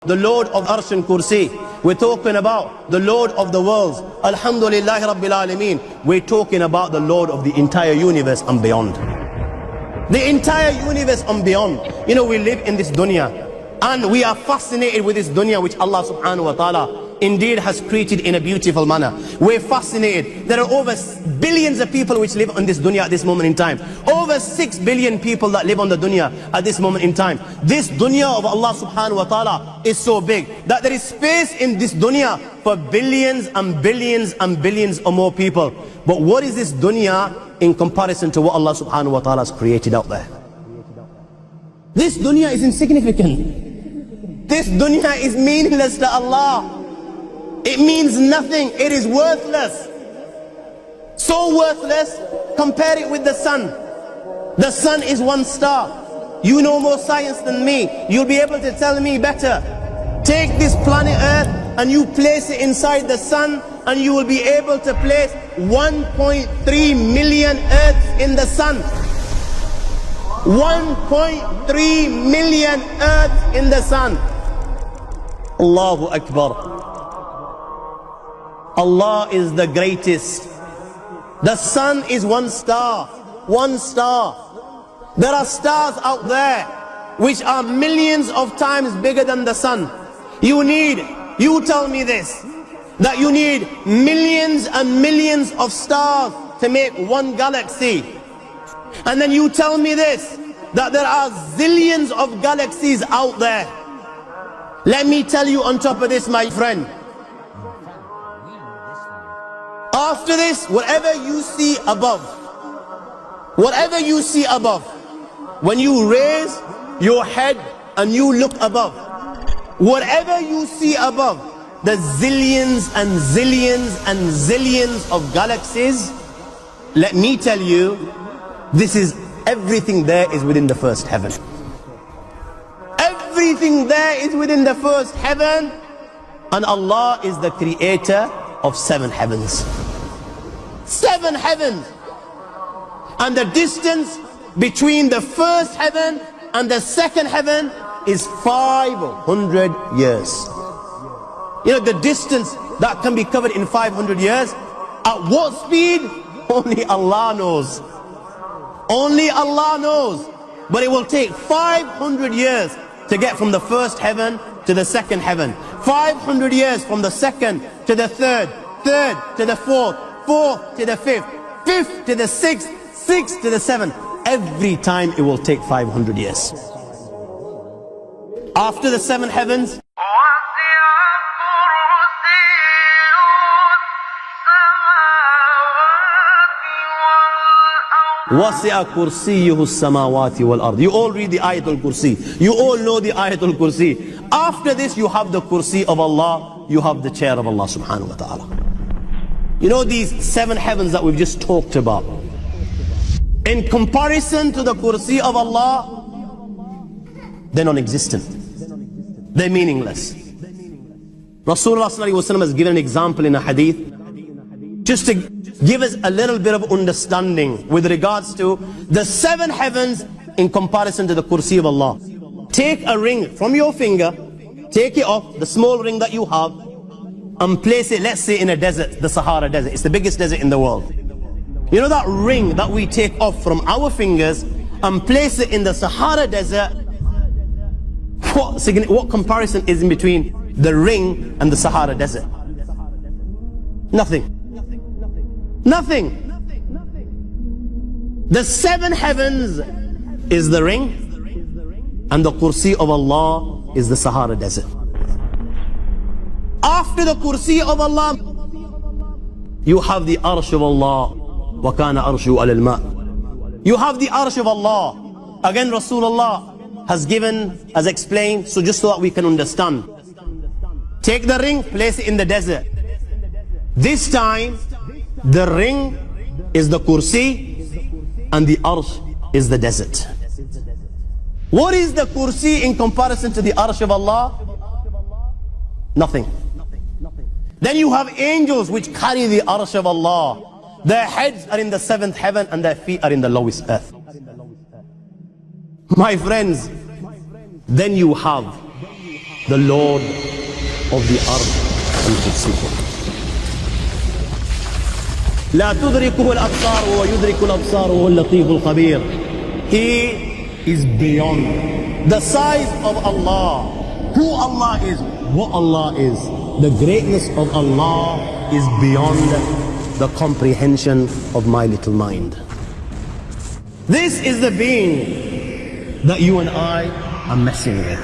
the Lord of Arsh and Kursi. We're talking about the Lord of the worlds. Alhamdulillahi Rabbil Alameen. We're talking about the Lord of the entire universe and beyond. The entire universe and beyond. You know, we live in this dunya and we are fascinated with this dunya which Allah subhanahu wa ta'ala indeed has created in a beautiful manner. We're fascinated. There are over billions of people which live on this dunya at this moment in time. Over 6 billion people that live on the dunya at this moment in time. This dunya of Allah subhanahu wa ta'ala is so big that there is space in this dunya for billions and billions and billions or more people. But what is this dunya in comparison to what Allah subhanahu wa ta'ala has created out there? This dunya is insignificant. This dunya is meaningless to Allah. It means nothing. It is worthless. So worthless, compare it with the sun. The sun is one star. You know more science than me. You'll be able to tell me better. Take this planet Earth and you place it inside the sun and you will be able to place 1.3 million Earths in the sun. 1.3 million Earths in the sun. Allahu Akbar. Allah is the greatest. The sun is one star. One star. There are stars out there which are millions of times bigger than the sun. You tell me this, that you need millions and millions of stars to make one galaxy. And then you tell me this, that there are zillions of galaxies out there. Let me tell you on top of this, my friend. After this, whatever you see above, when you raise your head and you look above, whatever you see above, the zillions and zillions and zillions of galaxies, let me tell you, this is everything there is within the first heaven. Everything there is within the first heaven, and Allah is the creator of 7 heavens. 7 heavens. And the distance between the first heaven and the second heaven is 500 years. You know, the distance that can be covered in 500 years, at what speed? Only Allah knows. Only Allah knows. But it will take 500 years to get from the first heaven to the second heaven. 500 years from the second to the third, third to the fourth, fourth to the fifth, fifth to the sixth, sixth to the seventh. Every time it will take 500 years. After the 7 heavens, وَسِعَ كُرْسِيُّهُ السَّمَاوَاتِ وَالْأَرْضِ. You all read the Ayatul Kursi. You all know the Ayatul Kursi. After this you have the Kursi of Allah. You have the chair of Allah subhanahu wa ta'ala. You know these 7 heavens that we've just talked about, in comparison to the Kursi of Allah, they're non-existent. They're meaningless. Rasulullah sallallahu alaihi wasallam has given an example in a hadith just to give us a little bit of understanding with regards to the 7 heavens in comparison to the Kursi of Allah. Take a ring from your finger, take it off, the small ring that you have, and place it, let's say, in a desert, the Sahara Desert. It's the biggest desert in the world. You know that ring that we take off from our fingers and place it in the Sahara Desert? What comparison is in between the ring and the Sahara Desert? Nothing. Nothing. The 7 heavens is the ring, and the Kursi of Allah is the Sahara Desert. After the Kursi of Allah, you have the Arsh of Allah. وَكَانَ أَرْشُهُ عَلَى الْمَاءِ. You have the Arsh of Allah. Again, Rasulullah has explained, so just so that we can understand. Take the ring, place it in the desert. This time, the ring is the Kursi and the Arsh is the desert. What is the Kursi in comparison to the Arsh of Allah? Nothing. Then you have angels which carry the Arsh of Allah. Their heads are in the 7th heaven and their feet are in the lowest earth. My friends, then you have the Lord of the Arsh and Kursi. لا تدركه الأبصار وهو يدرك الأبصار وهو اللطيف الخبير. He is beyond the size of Allah, who Allah is, what Allah is. The greatness of Allah is beyond the comprehension of my little mind. This is the being that you and I are messing with.